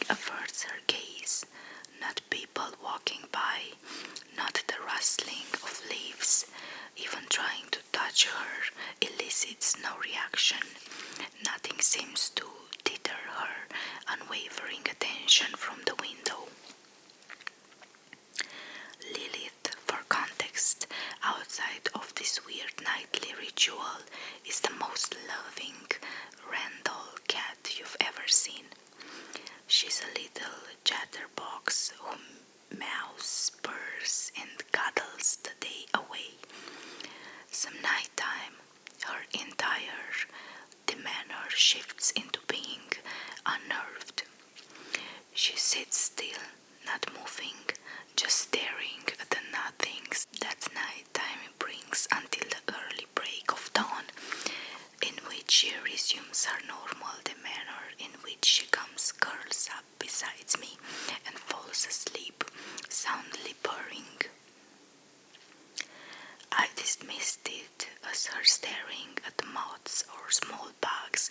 averts her gaze. Not people walking by, not the rustling of leaves. Even trying to touch her elicits no reaction. Nothing seems to deter her unwavering attention from the window. Lilith, for context, outside of this weird nightly ritual, is the most loving Randall cat you've ever seen. She's a little chatterbox who meows, purrs, and cuddles the day away. Some nighttime, her entire demeanor shifts into being unnerved. She sits still, not moving, just staring at the nothings that nighttime brings until the early break of dawn, in which she resumes her normal demeanor, in which she curls up beside me and falls asleep, soundly purring. I dismissed it as her staring at moths or small bugs,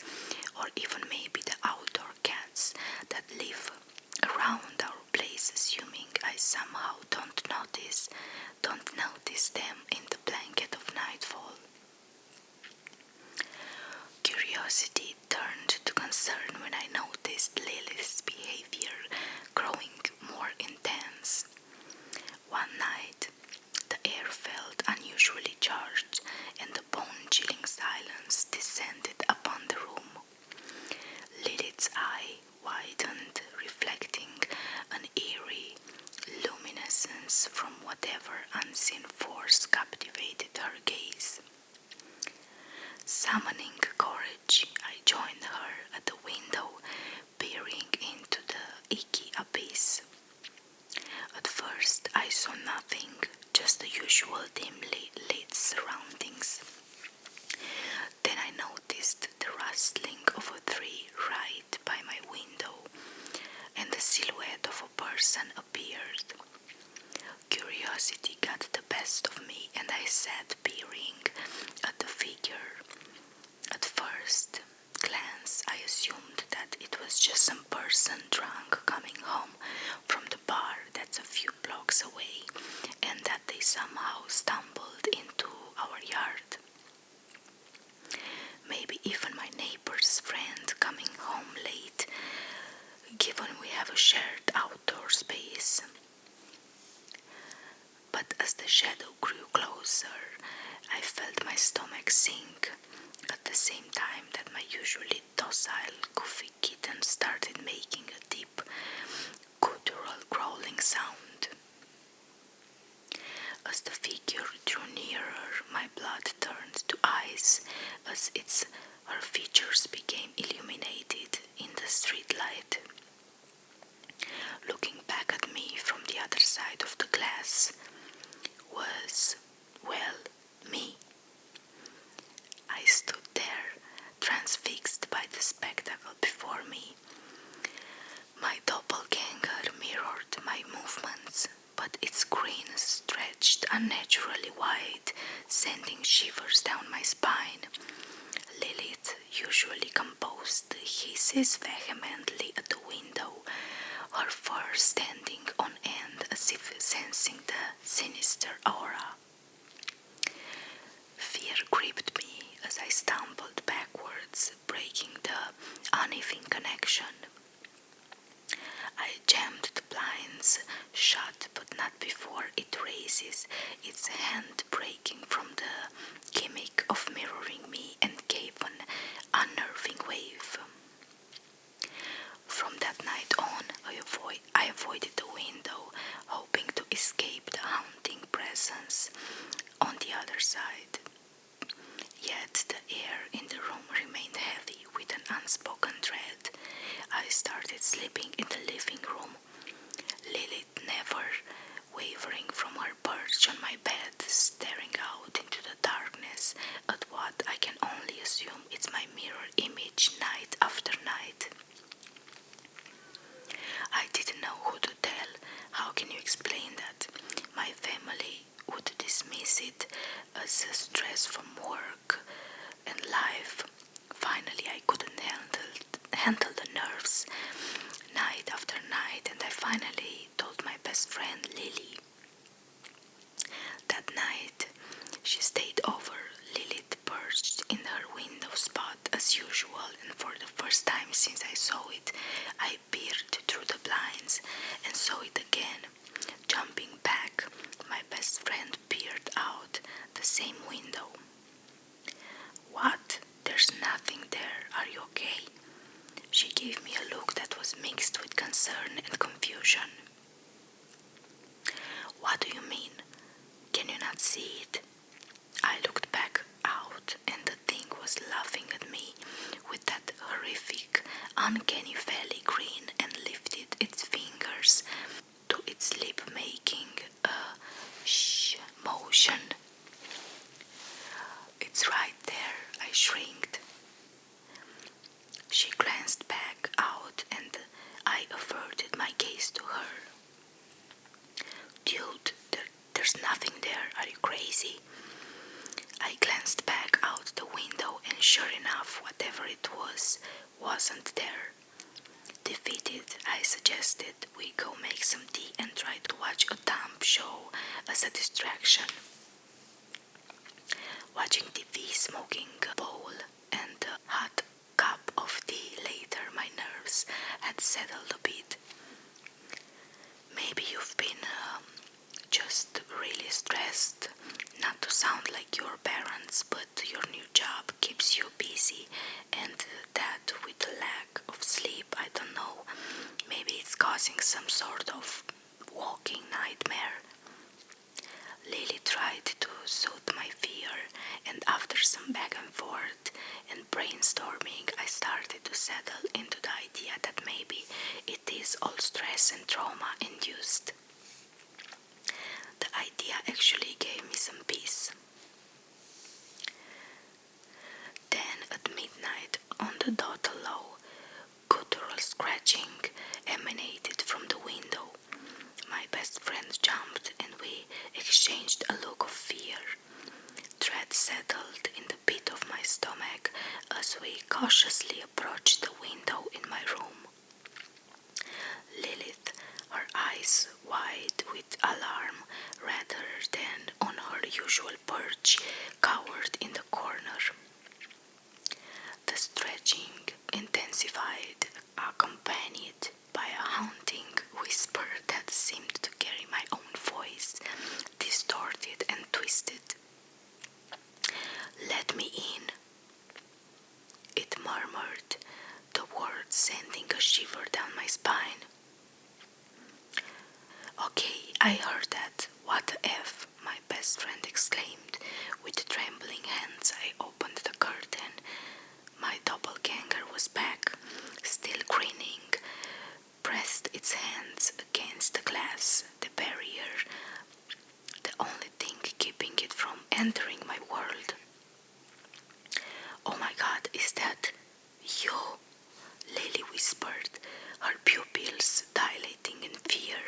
or even maybe the outdoor cats that live around our place, assuming I somehow don't notice them in the blanket of nightfall. Curiosity turned to concern when I noticed Lilith's behavior growing more intense. One night, the air felt unusually charged, and the bone-chilling silence descended upon the room. Lilith's eye widened, reflecting an eerie luminescence from whatever unseen force captivated her gaze. Summoning courage, I joined her at the window, peering into the icky abyss. At first, I saw nothing, just the usual dimly lit surroundings. Then I noticed the rustling of a tree right by my window, and the silhouette of a person appeared. Curiosity got the best of me, and I sat peering at the figure. At first glance, I assumed that it was just some person drunk coming home from the bar that's a few blocks away, and that they somehow stumbled into our yard. Maybe even my neighbor's friend coming home late, given we have a shared outdoor space. But as the shadow grew closer, I felt my stomach sink, at the same time that my usually docile, goofy kitten started making a deep, guttural growling sound. As the figure drew nearer, my blood turned to ice as her features became illuminated in the streetlight. Looking back at me from the other side of the glass was, well, me. I stood there, transfixed by the spectacle before me. My doppelgänger mirrored my movements, but its grin stretched unnaturally wide, sending shivers down my spine. Lilith, usually composed, hisses vehemently at the window, her fur standing on end as if sensing the sinister aura. Fear gripped me as I stumbled backwards, breaking the uneven connection. I jammed the blinds shut, but not before it raises its hand, breaking from the gimmick of mirroring me, and gave an unnerving wave. From that night on, I avoided the window, hoping to escape the haunting presence on the other side. Yet the air in the room remained heavy with an unspoken dread. I started sleeping in the living room, Lilith never wavering from her perch on my bed, staring out into the darkness at what I can only assume is my mirror image night after night. I didn't know who to tell. How can you explain that? My family would dismiss it as a stress from work and life. Finally, I couldn't handle the nerves. Night after finally told my best friend Lily. That night, she stayed over. Lilith perched in her window spot as usual, and for the first time since I saw it, I peered through the blinds and saw it again. Jumping back, my best friend peered out the same window. "What? There's nothing there. Are you okay?" She gave me a look that was mixed with concern and confusion. "What do you mean? Can you not see it?" I looked back out, and the thing was laughing at me with that horrific, uncanny valley grin and lifted its fingers to its lip, making a shh motion. "It's right there," I shrieked. She glanced back out, and I averted my gaze to her. "Dude, there's nothing there. Are you crazy?" I glanced back out the window, and sure enough, whatever it was, wasn't there. Defeated, I suggested we go make some tea and try to watch a dumb show as a distraction. Watching TV, smoking a bowl, and a hot cup of tea later, my nerves had settled a bit. "Maybe you've been just really stressed. Not to sound like your parents, but your new job keeps you busy, and that with the lack of sleep, I don't know, maybe it's causing some sort of walking nightmare." Lily tried to soothe my fear, and after some back and forth and brainstorming, I started to settle into the idea that maybe it is all stress and trauma induced. The idea actually gave me some peace. Then at midnight, on the dot low, guttural scratching emanated from the window. My best friend jumped, and we exchanged a look of fear. Dread settled in the pit of my stomach as we cautiously approached the window in my room. Lilith, her eyes wide with alarm rather than on her usual perch, cowered in the corner. The stretching intensified, accompanied by a haunting whisper that seemed to carry my own voice, distorted and twisted. "Let me in," it murmured, the words sending a shiver down my spine. "Okay, I heard that. What the F?" my best friend exclaimed. With trembling hands, I opened the curtain. My doppelganger was back, still grinning, pressed its hands against the glass, the barrier, the only thing keeping it from entering my world. "Oh my God, is that you?" Lily whispered, her pupils dilating in fear.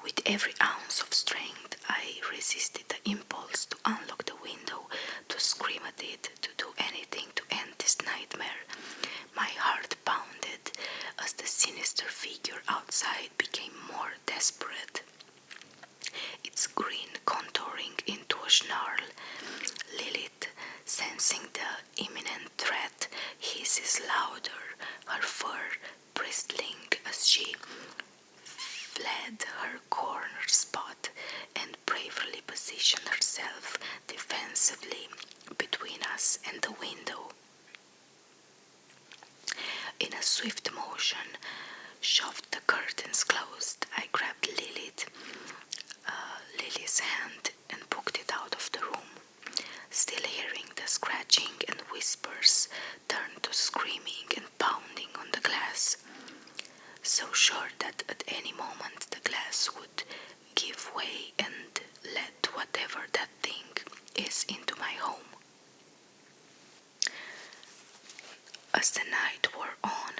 With every ounce of strength, I resisted the impulse to unlock the window, to scream at it, to do anything to end this nightmare. My heart pounded as the sinister figure outside became more desperate, its grin contouring into a snarl. Lilith, sensing the imminent threat, hisses louder, her fur bristling as she fled her corner spot and bravely positioned herself defensively between us and the window. In a swift motion, shoved the curtains closed. I grabbed Lily's hand and booked it out of the room. Still hearing the scratching and whispers, turned to screaming and pounding on the glass, so sure that at any moment the glass would give way and let whatever that thing is into my home. As the night wore on,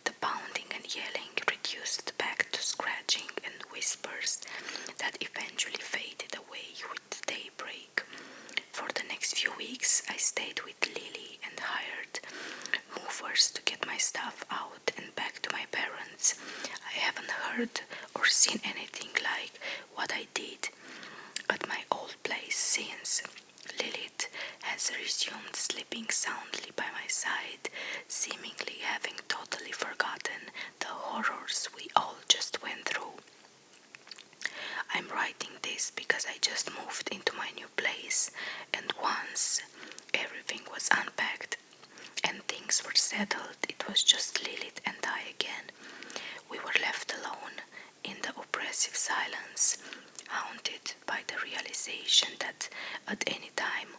the pounding and yelling reduced back to scratching and whispers that eventually faded away with daybreak. For the next few weeks, I stayed with Lily and hired movers to get my stuff out and back to my parents. I haven't heard or seen anything like what I did at my old place since. Lilith has resumed sleeping soundly by my side, seemingly having totally forgotten the horrors we all just went through. I'm writing this because I just moved into my new place, and once everything was unpacked and things were settled, it was just Lilith and I again. We were left alone in the oppressive silence, haunted by the realization that at any time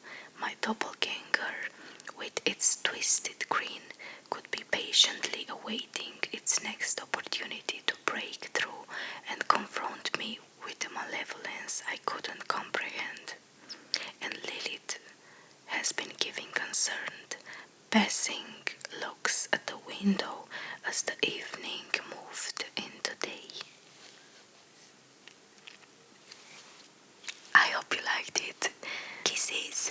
my doppelganger, with its twisted grin, could be patiently awaiting its next opportunity to break through and confront me with a malevolence I couldn't comprehend. And Lilith has been giving concerned, passing looks at the window as the evening moved into day. I hope you liked it. Kisses.